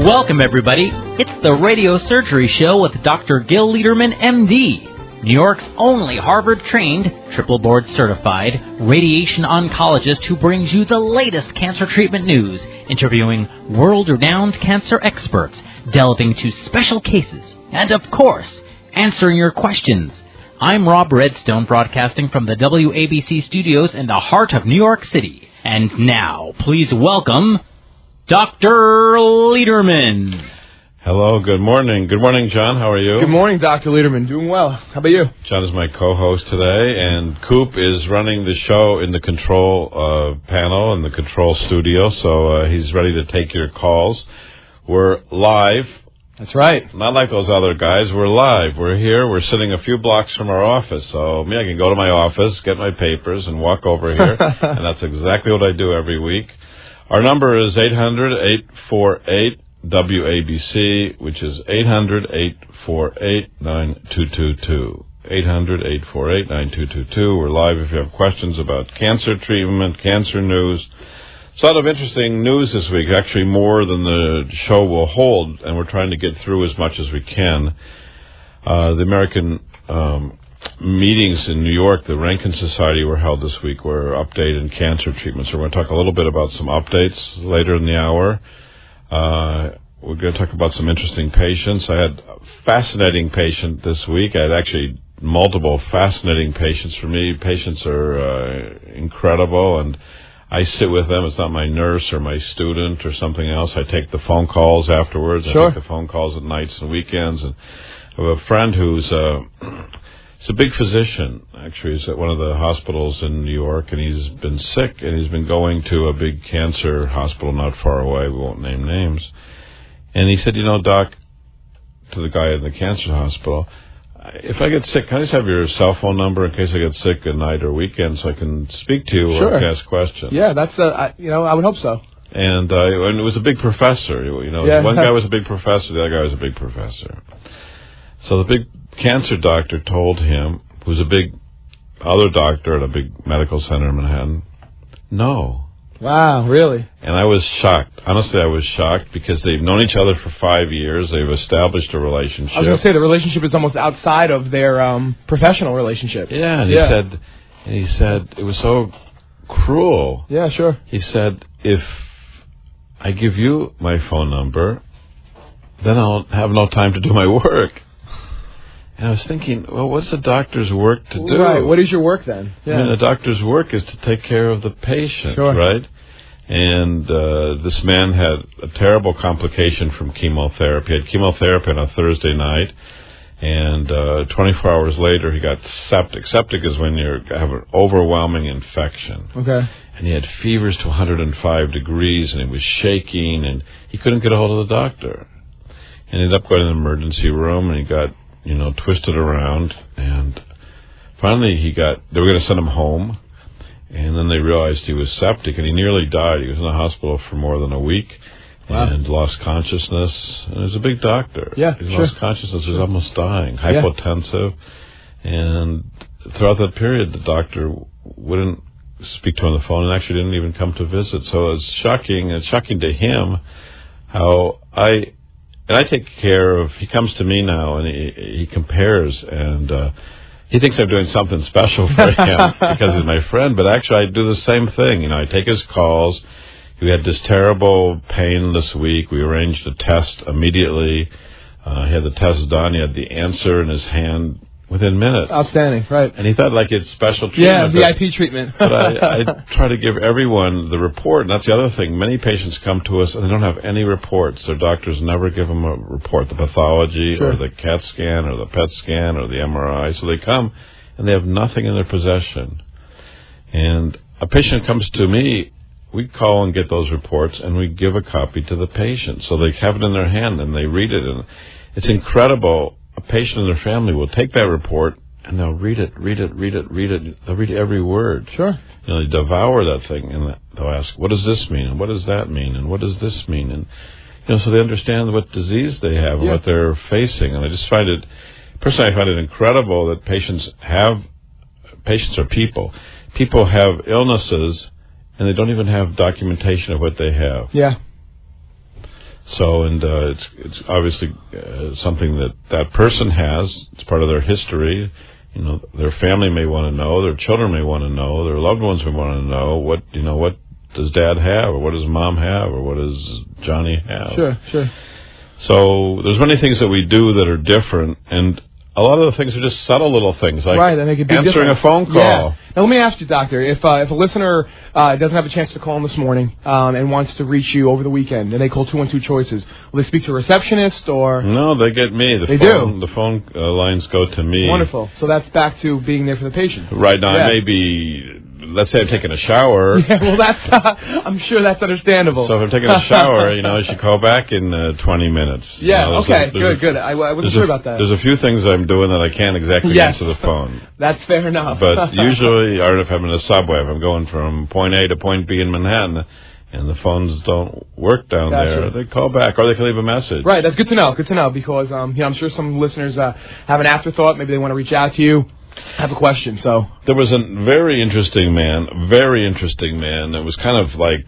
Welcome, everybody. It's the Radio Surgery Show with Dr. Gil Lederman, MD, New York's only Harvard-trained, triple board-certified radiation oncologist who brings you the latest cancer treatment news, interviewing world-renowned cancer experts, delving into special cases, and, of course, answering your questions. I'm Rob Redstone, broadcasting from the WABC studios in the heart of New York City. And now, please welcome Dr. Lederman. Hello, good morning. Good morning, John. How are you? Good morning, Dr. Lederman. Doing well. How about you? John is my co-host today, and Coop is running the show in the control panel in the control studio, so he's ready to take your calls. We're live. That's right. Not like those other guys. We're live. We're here. We're sitting a few blocks from our office, so I can go to my office, get my papers, and walk over here, and that's exactly what I do every week. Our number is 800-848-WABC, which is 800-848-9222. 800-848-9222. We're live if you have questions about cancer treatment, cancer news. There's a lot of interesting news this week, actually more than the show will hold, and we're trying to get through as much as we can. The American meetings in New York, the Rankin Society, were held this week, were updated cancer treatment. So we're going to talk a little bit about some updates later in the hour. We're going to talk about some interesting patients. I had a fascinating patient this week. I had actually multiple fascinating patients for me. Patients are incredible, and I sit with them. It's not my nurse or my student or something else. I take the phone calls afterwards. Sure. I take the phone calls at nights and weekends. And I have a friend who's he's a big physician. Actually, he's at one of the hospitals in New York, and he's been sick, and he's been going to a big cancer hospital not far away. We won't name names. And he said, Doc, to the guy in the cancer hospital, if I get sick, can I just have your cell phone number in case I get sick at night or weekend so I can speak to you or ask questions? Yeah, that's, I would hope so. And it was a big professor. Yeah. One guy was a big professor, the other guy was a big professor. So the big cancer doctor told him, who's a big other doctor at a big medical center in Manhattan, no. Wow, really? And I was shocked. Honestly, I was shocked because they've known each other for 5 years. They've established a relationship. I was going to say the relationship is almost outside of their professional relationship. Yeah, and he said it was so cruel. Yeah, sure. He said, if I give you my phone number, then I'll have no time to do my work. And I was thinking, well, what's a doctor's work to do? Right. What is your work then? Yeah. I mean, a doctor's work is to take care of the patient, sure. right? And this man had a terrible complication from chemotherapy. He had chemotherapy on a Thursday night, and 24 hours later he got septic. Septic is when you have an overwhelming infection. Okay. And he had fevers to 105 degrees, and he was shaking, and he couldn't get a hold of the doctor. And he ended up going to the emergency room, and he got twisted around, and finally they were going to send him home, and then they realized he was septic, and he nearly died. He was in the hospital for more than a week. Wow. And lost consciousness. And he was a big doctor. Yeah, he lost consciousness. He was almost dying, hypotensive. And throughout that period, the doctor wouldn't speak to him on the phone and actually didn't even come to visit. So it was shocking. It's shocking to him how I take care of, he comes to me now and he compares, and he thinks I'm doing something special for him because he's my friend, but actually I do the same thing. I take his calls. He had this terrible pain this week. We arranged a test immediately. He had the test done. He had the answer in his hand within minutes. Outstanding, right. And he thought like it's special treatment. Yeah, VIP treatment. But I try to give everyone the report, and that's the other thing. Many patients come to us and they don't have any reports. Their doctors never give them a report, the pathology or the CAT scan or the PET scan or the MRI. So they come and they have nothing in their possession. And a patient comes to me, we call and get those reports, and we give a copy to the patient. So they have it in their hand and they read it. And it's incredible. A patient and their family will take that report and they'll read it. They'll read every word. Sure. They devour that thing, and they'll ask, what does this mean? And what does that mean? And what does this mean? And, so they understand what disease they have and what they're facing. And I just find it, personally, I find it incredible that patients are people. People have illnesses, and they don't even have documentation of what they have. Yeah. So, and it's obviously something that person has. It's part of their history. You know, their family may want to know, their children may want to know, their loved ones may want to know what does Dad have, or what does Mom have, or what does Johnny have. Sure. So there's many things that we do that are different, and a lot of the things are just subtle little things, like that make a big answering difference. a phone call. Yeah. Now, let me ask you, Doctor, if a listener doesn't have a chance to call in this morning and wants to reach you over the weekend, and they call 212 Choices, will they speak to a receptionist or? No, they get me. The phone lines go to me. Wonderful. So that's back to being there for the patient. Right now, I may be. Let's say I'm taking a shower. Yeah, well, I'm sure that's understandable. So if I'm taking a shower, I should call back in 20 minutes. Yeah, good. I wasn't sure about that. There's a few things I'm doing that I can't exactly answer the phone. That's fair enough. But usually, or if I'm in a subway, if I'm going from point A to point B in Manhattan, and the phones don't work down there, they call back, or they can leave a message. Right, that's good to know. Good to know, because I'm sure some listeners have an afterthought. Maybe they want to reach out to you. I have a question. So there was a very interesting man. It was kind of like,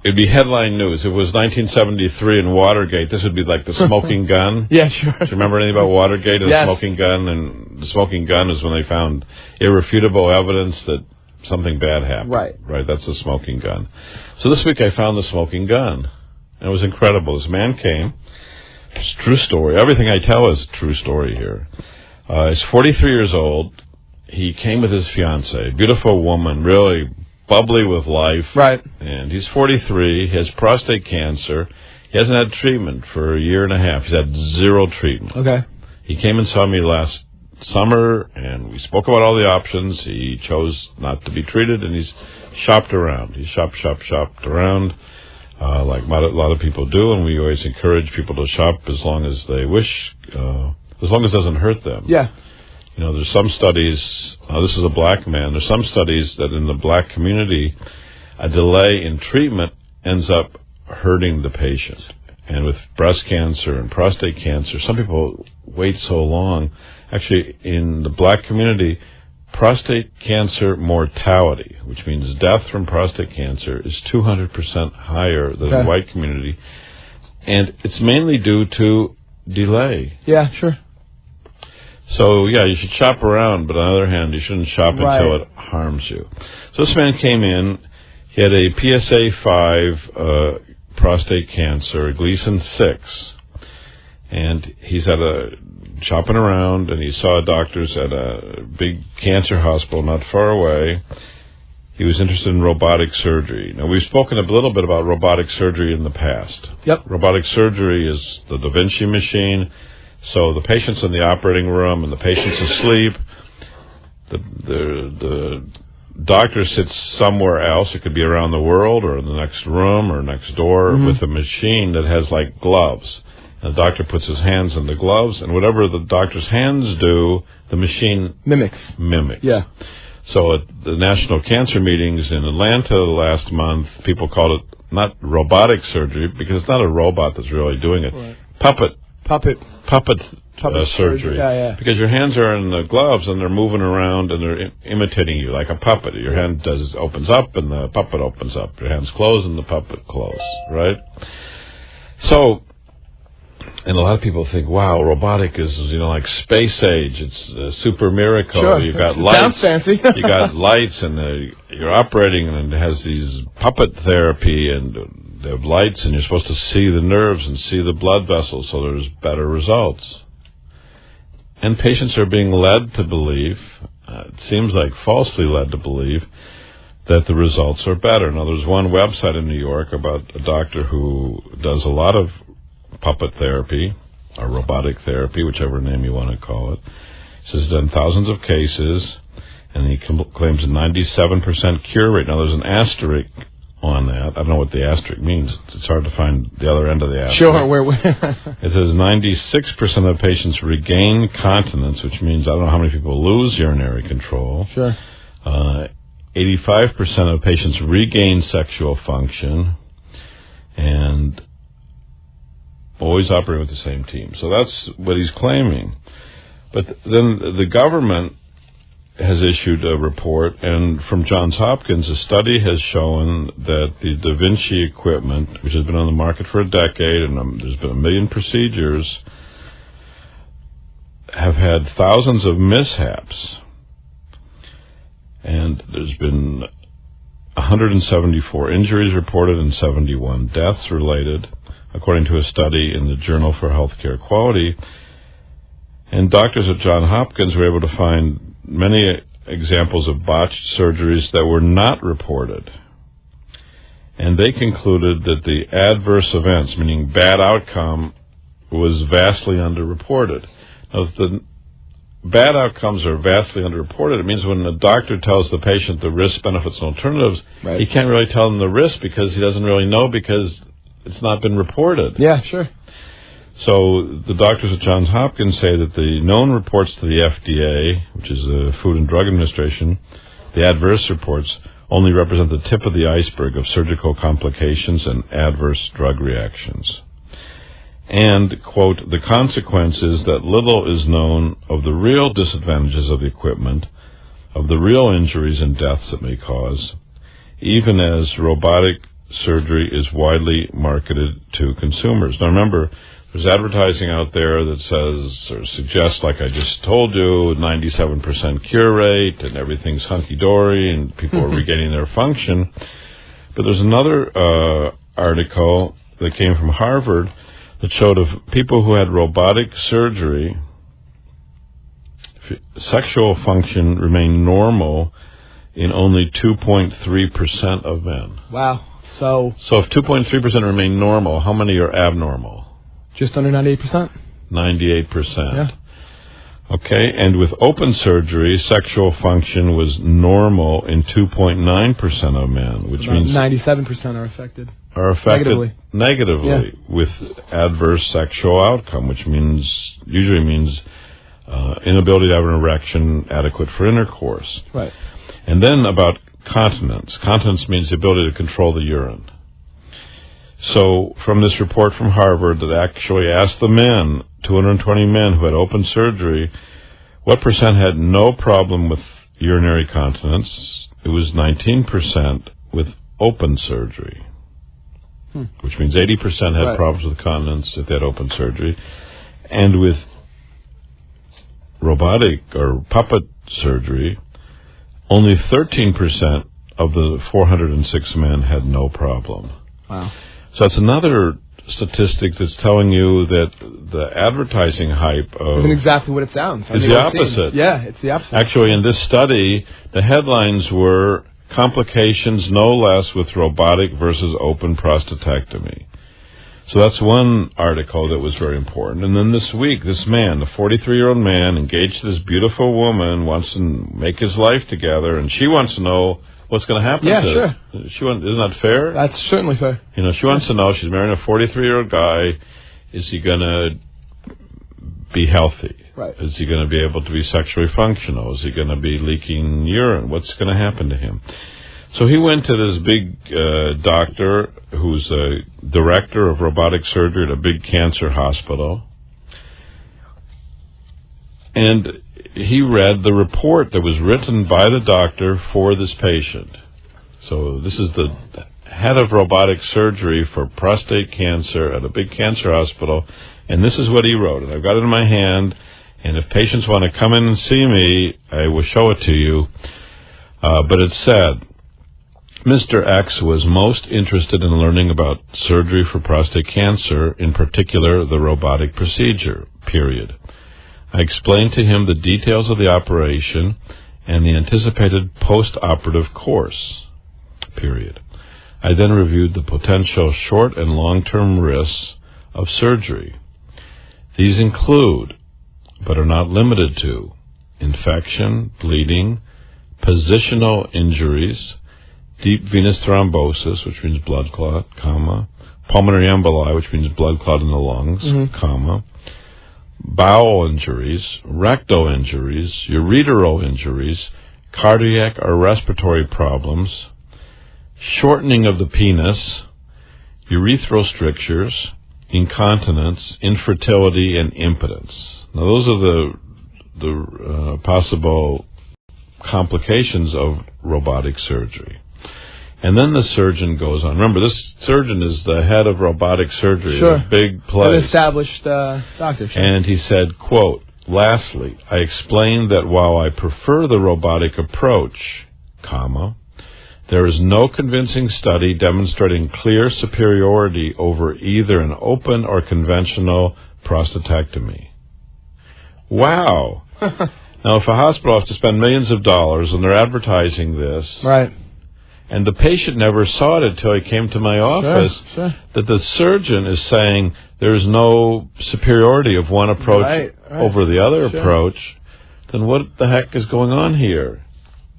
it'd be headline news. It was 1973 in Watergate. This would be like the smoking gun. Yeah, sure. Do you remember anything about Watergate and the smoking gun? And the smoking gun is when they found irrefutable evidence that something bad happened. Right. That's the smoking gun. So this week I found the smoking gun, and it was incredible. This man came. It's a true story. Everything I tell is a true story here. He's 43 years old. He came with his fiancée, beautiful woman, really bubbly with life. Right. And he's 43. He has prostate cancer. He hasn't had treatment for a year and a half. He's had zero treatment. Okay. He came and saw me last summer, and we spoke about all the options. He chose not to be treated, and he's shopped around. He shopped around, like a lot of people do, and we always encourage people to shop as long as they wish, as long as it doesn't hurt them. Yeah. There's some studies, this is a black man, there's some studies that in the black community, a delay in treatment ends up hurting the patient. And with breast cancer and prostate cancer, some people wait so long. Actually, in the black community, prostate cancer mortality, which means death from prostate cancer, is 200% higher than the white community. And it's mainly due to delay. Yeah, sure. So, you should shop around, but on the other hand, you shouldn't shop until it harms you. So this man came in. He had a PSA 5 prostate cancer, Gleason 6. And he's shopping around, and he saw doctors at a big cancer hospital not far away. He was interested in robotic surgery. Now, we've spoken a little bit about robotic surgery in the past. Yep. Robotic surgery is the Da Vinci machine. So the patient's in the operating room and the patient's asleep. The doctor sits somewhere else. It could be around the world or in the next room or next door with a machine that has like gloves. And the doctor puts his hands in the gloves, and whatever the doctor's hands do, the machine mimics. Yeah. So at the National Cancer Meetings in Atlanta last month, people called it not robotic surgery because it's not a robot that's really doing it. Right. Puppet surgery. Yeah. Because your hands are in the gloves and they're moving around and they're imitating you like a puppet. Your hand opens up and the puppet opens up. Your hands close and the puppet close, right? So, and a lot of people think, wow, robotic is, like space age. It's a super miracle. Sure. You've got lights. Sounds fancy. You got lights and you're operating and it has these puppet therapy and they have lights, and you're supposed to see the nerves and see the blood vessels, so there's better results. And patients are being led to believe, it seems like falsely led to believe, that the results are better. Now, there's one website in New York about a doctor who does a lot of puppet therapy, or robotic therapy, whichever name you want to call it. He says he's done thousands of cases, and he claims a 97% cure rate. Now, there's an asterisk on that. I don't know what the asterisk means. It's hard to find the other end of the asterisk. Sure. It says 96% of patients regain continence, which means I don't know how many people lose urinary control. Sure. 85% of patients regain sexual function, and always operating with the same team. So that's what he's claiming. But then the government has issued a report, and from Johns Hopkins, a study has shown that the Da Vinci equipment, which has been on the market for a decade, and there's been 1 million procedures, have had thousands of mishaps. And there's been 174 injuries reported and 71 deaths related, according to a study in the Journal for Healthcare Quality. And doctors at Johns Hopkins were able to find many examples of botched surgeries that were not reported. And they concluded that the adverse events, meaning bad outcome, was vastly underreported. Now, if the bad outcomes are vastly underreported, it means when the doctor tells the patient the risks, benefits, and alternatives, he can't really tell them the risk because he doesn't really know because it's not been reported. Yeah, sure. So the doctors at Johns Hopkins say that the known reports to the FDA, which is the Food and Drug Administration, the adverse reports only represent the tip of the iceberg of surgical complications and adverse drug reactions. And, quote, the consequence is that little is known of the real disadvantages of the equipment, of the real injuries and deaths it may cause, even as robotic surgery is widely marketed to consumers. Now remember, there's advertising out there that says or suggests, like I just told you, 97% cure rate and everything's hunky-dory and people are regaining their function. But there's another article that came from Harvard that showed of people who had robotic surgery, sexual function remained normal in only 2.3% of men. Wow. So if 2.3% remain normal, how many are abnormal? Just under 98%. 98%. Yeah. Okay, and with open surgery, sexual function was normal in 2.9% of men, which means 97% are affected. Negatively with adverse sexual outcome, which usually means inability to have an erection adequate for intercourse. Right. And then about continence. Continence means the ability to control the urine. So from this report from Harvard that actually asked the men, 220 men who had open surgery, what percent had no problem with urinary continence? It was 19% with open surgery, which means 80% had problems with continence if they had open surgery. And with robotic or puppet surgery, only 13% of the 406 men had no problem. Wow. So that's another statistic that's telling you that the advertising hype isn't exactly what it sounds. Is the opposite. Yeah, it's the opposite. Actually, in this study, the headlines were complications no less with robotic versus open prostatectomy. So that's one article that was very important. And then this week, this man, the 43-year-old man, engaged this beautiful woman, wants to make his life together, and she wants to know what's going to happen to her. Sure. Isn't that fair? That's certainly fair. You know, she wants to know, she's marrying a 43-year-old guy, is he going to be healthy? Right. Is he going to be able to be sexually functional? Is he going to be leaking urine? What's going to happen to him? So he went to this big doctor who's a director of robotic surgery at a big cancer hospital. And he read the report that was written by the doctor for this patient. So this is the head of robotic surgery for prostate cancer at a big cancer hospital. And this is what he wrote. And I've got it in my hand. And if patients want to come in and see me, I will show it to you. But it said, Mr. X was most interested in learning about surgery for prostate cancer, in particular the robotic procedure, period. I explained to him the details of the operation and the anticipated post-operative course, period. I then reviewed the potential short and long-term risks of surgery. These include, but are not limited to, infection, bleeding, positional injuries, deep venous thrombosis, which means blood clot, pulmonary emboli, which means blood clot in the lungs, bowel injuries, rectal injuries, ureteral injuries, cardiac or respiratory problems, shortening of the penis, urethral strictures, incontinence, infertility, and impotence. Now, those are the possible complications of robotic surgery. And then the surgeon goes on. Remember, this surgeon is the head of robotic surgery. Sure. A big place. An established doctor. Sure. And he said, quote, "Lastly, I explained that while I prefer the robotic approach, comma, there is no convincing study demonstrating clear superiority over either an open or conventional prostatectomy." Wow. Now, if a hospital has to spend millions of dollars and they're advertising this, right, and the patient never saw it until he came to my office, sure. that the surgeon is saying there's no superiority of one approach over the other approach, then what the heck is going on here?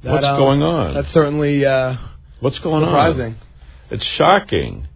What's going on? That's certainly what's going surprising. on? It's shocking.